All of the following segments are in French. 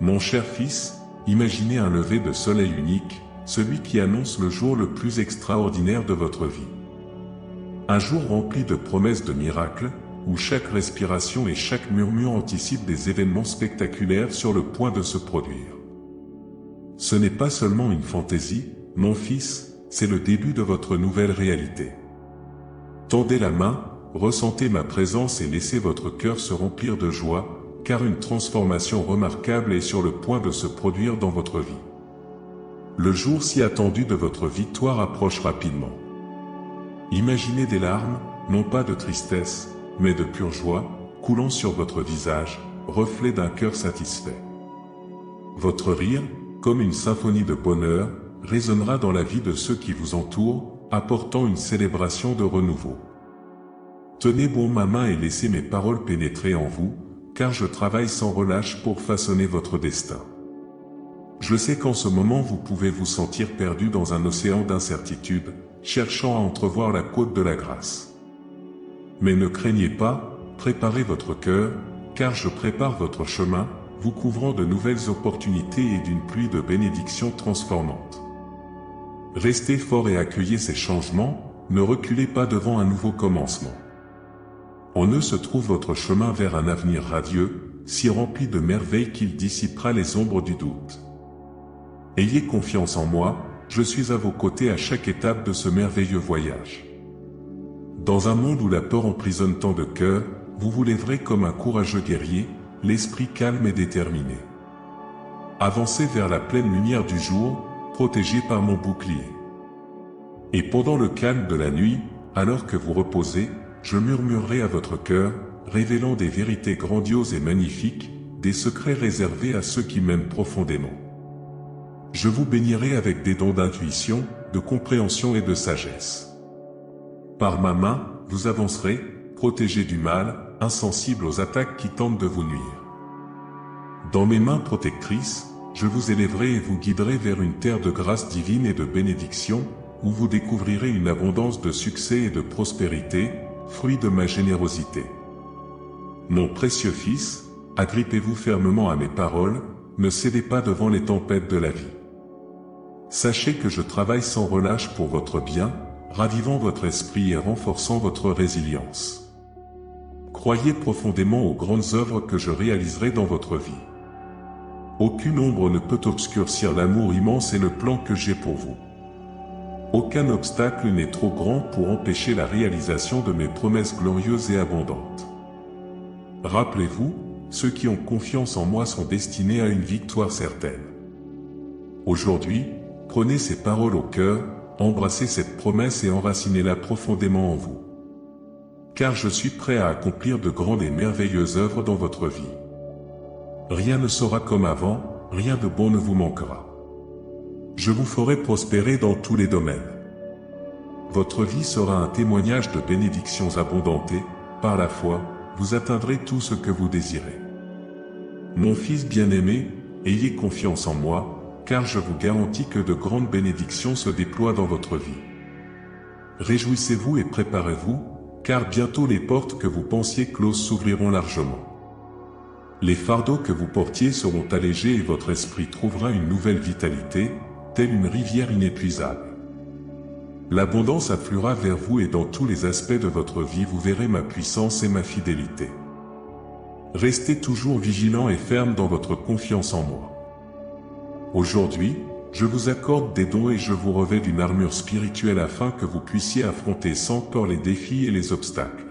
Mon cher fils, imaginez un lever de soleil unique, celui qui annonce le jour le plus extraordinaire de votre vie. Un jour rempli de promesses de miracles, où chaque respiration et chaque murmure anticipent des événements spectaculaires sur le point de se produire. Ce n'est pas seulement une fantaisie, mon fils, c'est le début de votre nouvelle réalité. Tendez la main, ressentez ma présence et laissez votre cœur se remplir de joie, car une transformation remarquable est sur le point de se produire dans votre vie. Le jour si attendu de votre victoire approche rapidement. Imaginez des larmes, non pas de tristesse, mais de pure joie, coulant sur votre visage, reflet d'un cœur satisfait. Votre rire, comme une symphonie de bonheur, résonnera dans la vie de ceux qui vous entourent, apportant une célébration de renouveau. Tenez bon ma main et laissez mes paroles pénétrer en vous, car je travaille sans relâche pour façonner votre destin. Je sais qu'en ce moment vous pouvez vous sentir perdu dans un océan d'incertitude, cherchant à entrevoir la côte de la grâce. Mais ne craignez pas, préparez votre cœur, car je prépare votre chemin, vous couvrant de nouvelles opportunités et d'une pluie de bénédictions transformantes. Restez fort et accueillez ces changements, ne reculez pas devant un nouveau commencement. En eux se trouve votre chemin vers un avenir radieux, si rempli de merveilles qu'il dissipera les ombres du doute. Ayez confiance en moi, je suis à vos côtés à chaque étape de ce merveilleux voyage. Dans un monde où la peur emprisonne tant de cœurs, vous vous lèverez comme un courageux guerrier, l'esprit calme et déterminé. Avancez vers la pleine lumière du jour, protégé par mon bouclier. Et pendant le calme de la nuit, alors que vous reposez, je murmurerai à votre cœur, révélant des vérités grandioses et magnifiques, des secrets réservés à ceux qui m'aiment profondément. Je vous bénirai avec des dons d'intuition, de compréhension et de sagesse. Par ma main, vous avancerez, protégé du mal, insensible aux attaques qui tentent de vous nuire. Dans mes mains protectrices, je vous élèverai et vous guiderai vers une terre de grâce divine et de bénédiction, où vous découvrirez une abondance de succès et de prospérité, fruit de ma générosité. Mon précieux fils, agrippez-vous fermement à mes paroles, ne cédez pas devant les tempêtes de la vie. Sachez que je travaille sans relâche pour votre bien, ravivant votre esprit et renforçant votre résilience. Croyez profondément aux grandes œuvres que je réaliserai dans votre vie. Aucune ombre ne peut obscurcir l'amour immense et le plan que j'ai pour vous. Aucun obstacle n'est trop grand pour empêcher la réalisation de mes promesses glorieuses et abondantes. Rappelez-vous, ceux qui ont confiance en moi sont destinés à une victoire certaine. Aujourd'hui, prenez ces paroles au cœur, embrassez cette promesse et enracinez-la profondément en vous. Car je suis prêt à accomplir de grandes et merveilleuses œuvres dans votre vie. Rien ne sera comme avant, rien de bon ne vous manquera. Je vous ferai prospérer dans tous les domaines. Votre vie sera un témoignage de bénédictions abondantes et, par la foi, vous atteindrez tout ce que vous désirez. Mon fils bien-aimé, ayez confiance en moi, car je vous garantis que de grandes bénédictions se déploient dans votre vie. Réjouissez-vous et préparez-vous, car bientôt les portes que vous pensiez closes s'ouvriront largement. Les fardeaux que vous portiez seront allégés et votre esprit trouvera une nouvelle vitalité, telle une rivière inépuisable. L'abondance affluera vers vous et dans tous les aspects de votre vie vous verrez ma puissance et ma fidélité. Restez toujours vigilant et ferme dans votre confiance en moi. Aujourd'hui, je vous accorde des dons et je vous revêt d'une armure spirituelle afin que vous puissiez affronter sans peur les défis et les obstacles.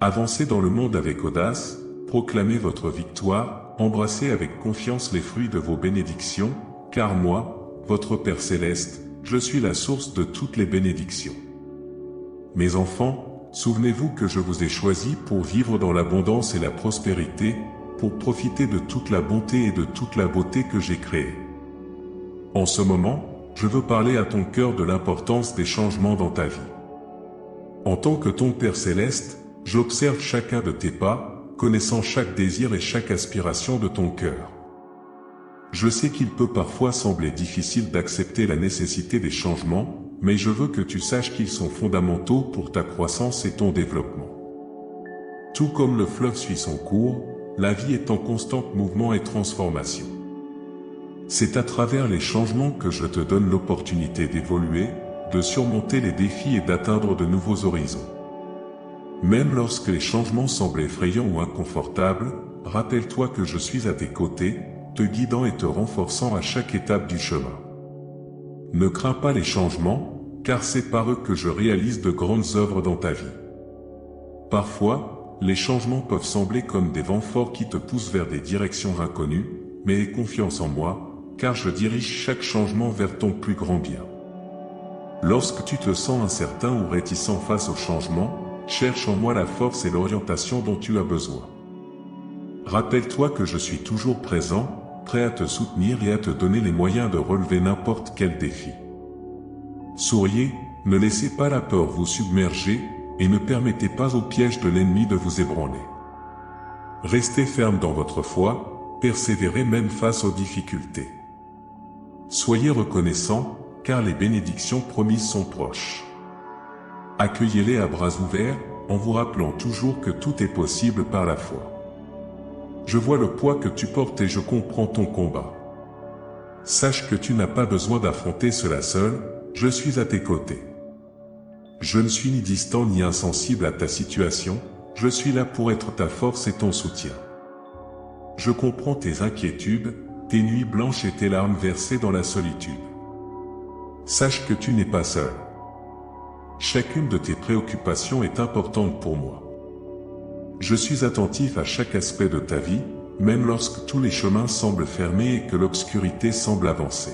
Avancez dans le monde avec audace, proclamez votre victoire, embrassez avec confiance les fruits de vos bénédictions, car moi, votre Père Céleste, je suis la source de toutes les bénédictions. Mes enfants, souvenez-vous que je vous ai choisis pour vivre dans l'abondance et la prospérité, pour profiter de toute la bonté et de toute la beauté que j'ai créée. En ce moment, je veux parler à ton cœur de l'importance des changements dans ta vie. En tant que ton Père Céleste, j'observe chacun de tes pas, connaissant chaque désir et chaque aspiration de ton cœur. Je sais qu'il peut parfois sembler difficile d'accepter la nécessité des changements, mais je veux que tu saches qu'ils sont fondamentaux pour ta croissance et ton développement. Tout comme le fleuve suit son cours, la vie est en constant mouvement et transformation. C'est à travers les changements que je te donne l'opportunité d'évoluer, de surmonter les défis et d'atteindre de nouveaux horizons. Même lorsque les changements semblent effrayants ou inconfortables, rappelle-toi que je suis à tes côtés, te guidant et te renforçant à chaque étape du chemin. Ne crains pas les changements, car c'est par eux que je réalise de grandes œuvres dans ta vie. Parfois, les changements peuvent sembler comme des vents forts qui te poussent vers des directions inconnues, mais aie confiance en moi, car je dirige chaque changement vers ton plus grand bien. Lorsque tu te sens incertain ou réticent face au changement, cherche en moi la force et l'orientation dont tu as besoin. Rappelle-toi que je suis toujours présent, prêt à te soutenir et à te donner les moyens de relever n'importe quel défi. Souriez, ne laissez pas la peur vous submerger, et ne permettez pas au piège de l'ennemi de vous ébranler. Restez ferme dans votre foi, persévérez même face aux difficultés. Soyez reconnaissants, car les bénédictions promises sont proches. Accueillez-les à bras ouverts, en vous rappelant toujours que tout est possible par la foi. Je vois le poids que tu portes et je comprends ton combat. Sache que tu n'as pas besoin d'affronter cela seul, je suis à tes côtés. Je ne suis ni distant ni insensible à ta situation, je suis là pour être ta force et ton soutien. Je comprends tes inquiétudes, tes nuits blanches et tes larmes versées dans la solitude. Sache que tu n'es pas seul. Chacune de tes préoccupations est importante pour moi. Je suis attentif à chaque aspect de ta vie, même lorsque tous les chemins semblent fermés et que l'obscurité semble avancer.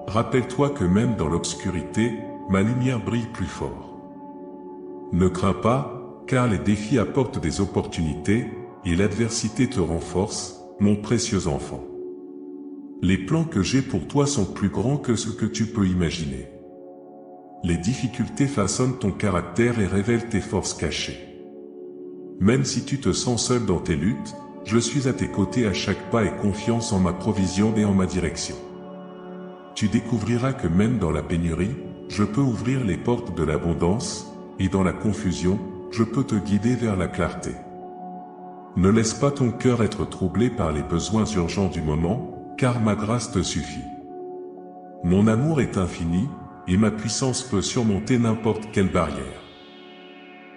Rappelle-toi que même dans l'obscurité, ma lumière brille plus fort. Ne crains pas, car les défis apportent des opportunités, et l'adversité te renforce, mon précieux enfant. Les plans que j'ai pour toi sont plus grands que ce que tu peux imaginer. Les difficultés façonnent ton caractère et révèlent tes forces cachées. Même si tu te sens seul dans tes luttes, je suis à tes côtés à chaque pas et confiance en ma provision et en ma direction. Tu découvriras que même dans la pénurie, je peux ouvrir les portes de l'abondance, et dans la confusion, je peux te guider vers la clarté. Ne laisse pas ton cœur être troublé par les besoins urgents du moment, car ma grâce te suffit. Mon amour est infini, et ma puissance peut surmonter n'importe quelle barrière.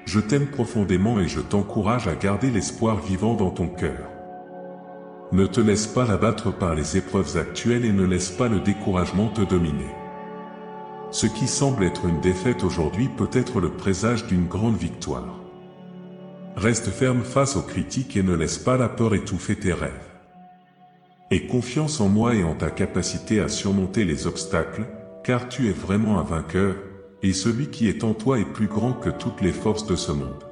Je t'aime profondément et je t'encourage à garder l'espoir vivant dans ton cœur. Ne te laisse pas abattre par les épreuves actuelles et ne laisse pas le découragement te dominer. Ce qui semble être une défaite aujourd'hui peut être le présage d'une grande victoire. Reste ferme face aux critiques et ne laisse pas la peur étouffer tes rêves. Aie confiance en moi et en ta capacité à surmonter les obstacles, car tu es vraiment un vainqueur, et celui qui est en toi est plus grand que toutes les forces de ce monde.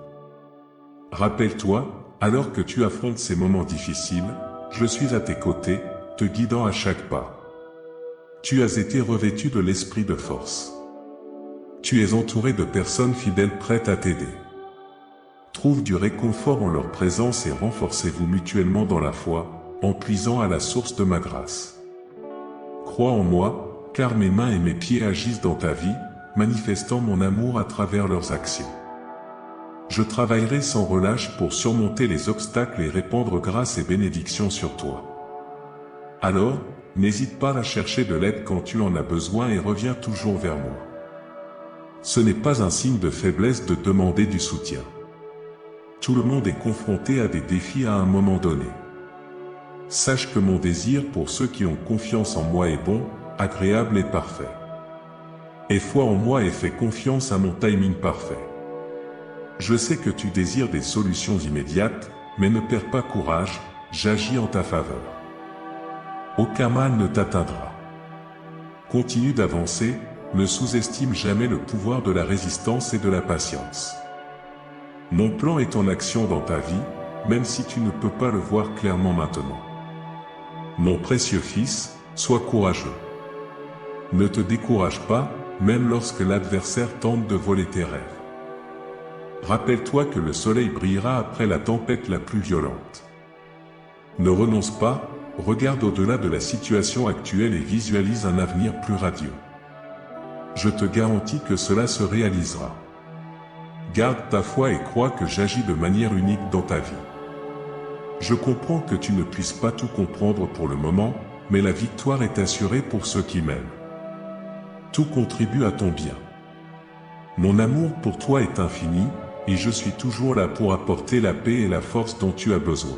Rappelle-toi, alors que tu affrontes ces moments difficiles, je suis à tes côtés, te guidant à chaque pas. Tu as été revêtu de l'esprit de force. Tu es entouré de personnes fidèles prêtes à t'aider. Trouve du réconfort en leur présence et renforcez-vous mutuellement dans la foi, en puisant à la source de ma grâce. Crois en moi, car mes mains et mes pieds agissent dans ta vie, manifestant mon amour à travers leurs actions. Je travaillerai sans relâche pour surmonter les obstacles et répandre grâce et bénédiction sur toi. Alors, n'hésite pas à chercher de l'aide quand tu en as besoin et reviens toujours vers moi. Ce n'est pas un signe de faiblesse de demander du soutien. Tout le monde est confronté à des défis à un moment donné. Sache que mon désir pour ceux qui ont confiance en moi est bon, agréable et parfait. Aie foi en moi et fais confiance à mon timing parfait. Je sais que tu désires des solutions immédiates, mais ne perds pas courage, j'agis en ta faveur. Aucun mal ne t'atteindra. Continue d'avancer, ne sous-estime jamais le pouvoir de la résistance et de la patience. Mon plan est en action dans ta vie, même si tu ne peux pas le voir clairement maintenant. Mon précieux fils, sois courageux. Ne te décourage pas, même lorsque l'adversaire tente de voler tes rêves. Rappelle-toi que le soleil brillera après la tempête la plus violente. Ne renonce pas, regarde au-delà de la situation actuelle et visualise un avenir plus radieux. Je te garantis que cela se réalisera. Garde ta foi et crois que j'agis de manière unique dans ta vie. Je comprends que tu ne puisses pas tout comprendre pour le moment, mais la victoire est assurée pour ceux qui m'aiment. Tout contribue à ton bien. Mon amour pour toi est infini, et je suis toujours là pour apporter la paix et la force dont tu as besoin.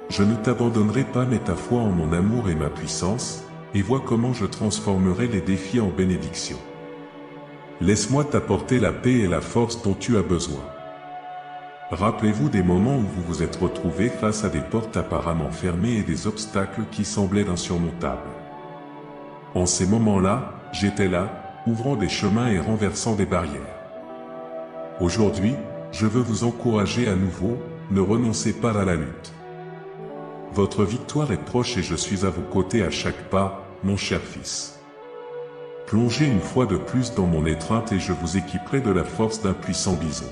Je ne t'abandonnerai pas, mets ta foi en mon amour et ma puissance, et vois comment je transformerai les défis en bénédictions. Laisse-moi t'apporter la paix et la force dont tu as besoin. Rappelez-vous des moments où vous vous êtes retrouvés face à des portes apparemment fermées et des obstacles qui semblaient insurmontables. En ces moments-là, j'étais là, ouvrant des chemins et renversant des barrières. Aujourd'hui, je veux vous encourager à nouveau, ne renoncez pas à la lutte. Votre victoire est proche et je suis à vos côtés à chaque pas, mon cher fils. Plongez une fois de plus dans mon étreinte et je vous équiperai de la force d'un puissant bison.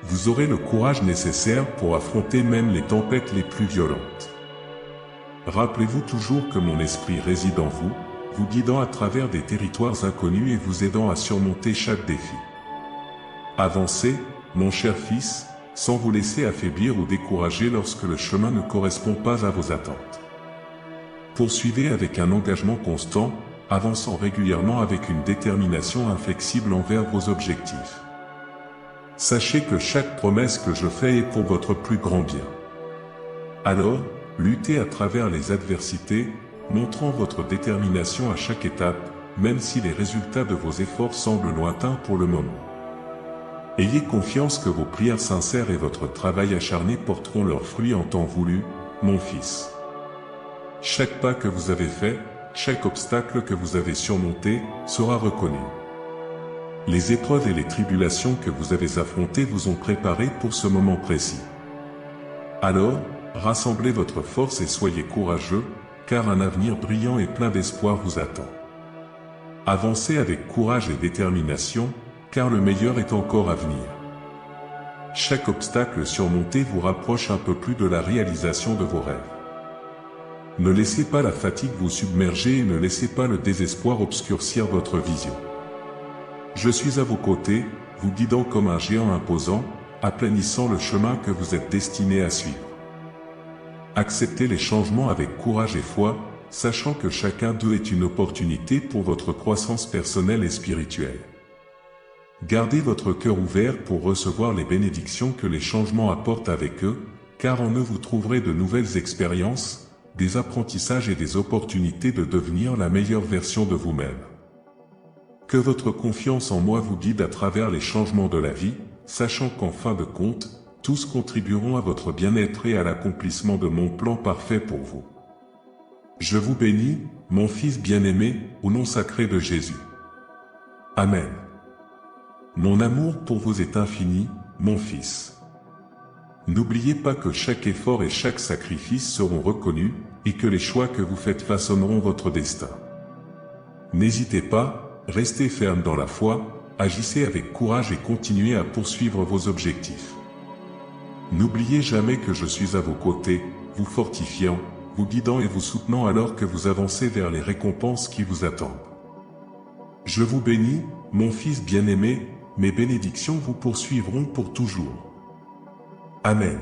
Vous aurez le courage nécessaire pour affronter même les tempêtes les plus violentes. Rappelez-vous toujours que mon esprit réside en vous, vous guidant à travers des territoires inconnus et vous aidant à surmonter chaque défi. Avancez, mon cher fils, sans vous laisser affaiblir ou décourager lorsque le chemin ne correspond pas à vos attentes. Poursuivez avec un engagement constant, avançant régulièrement avec une détermination inflexible envers vos objectifs. Sachez que chaque promesse que je fais est pour votre plus grand bien. Alors, luttez à travers les adversités, montrant votre détermination à chaque étape, même si les résultats de vos efforts semblent lointains pour le moment. Ayez confiance que vos prières sincères et votre travail acharné porteront leurs fruits en temps voulu, mon fils. Chaque pas que vous avez fait, chaque obstacle que vous avez surmonté, sera reconnu. Les épreuves et les tribulations que vous avez affrontées vous ont préparé pour ce moment précis. Alors, rassemblez votre force et soyez courageux, car un avenir brillant et plein d'espoir vous attend. Avancez avec courage et détermination, car le meilleur est encore à venir. Chaque obstacle surmonté vous rapproche un peu plus de la réalisation de vos rêves. Ne laissez pas la fatigue vous submerger et ne laissez pas le désespoir obscurcir votre vision. Je suis à vos côtés, vous guidant comme un géant imposant, aplanissant le chemin que vous êtes destiné à suivre. Acceptez les changements avec courage et foi, sachant que chacun d'eux est une opportunité pour votre croissance personnelle et spirituelle. Gardez votre cœur ouvert pour recevoir les bénédictions que les changements apportent avec eux, car en eux vous trouverez de nouvelles expériences, des apprentissages et des opportunités de devenir la meilleure version de vous-même. Que votre confiance en moi vous guide à travers les changements de la vie, sachant qu'en fin de compte, tous contribueront à votre bien-être et à l'accomplissement de mon plan parfait pour vous. Je vous bénis, mon fils bien-aimé, au nom sacré de Jésus. Amen. Mon amour pour vous est infini, mon fils. N'oubliez pas que chaque effort et chaque sacrifice seront reconnus, et que les choix que vous faites façonneront votre destin. N'hésitez pas, restez ferme dans la foi, agissez avec courage et continuez à poursuivre vos objectifs. N'oubliez jamais que je suis à vos côtés, vous fortifiant, vous guidant et vous soutenant alors que vous avancez vers les récompenses qui vous attendent. Je vous bénis, mon fils bien-aimé, mes bénédictions vous poursuivront pour toujours. Amen.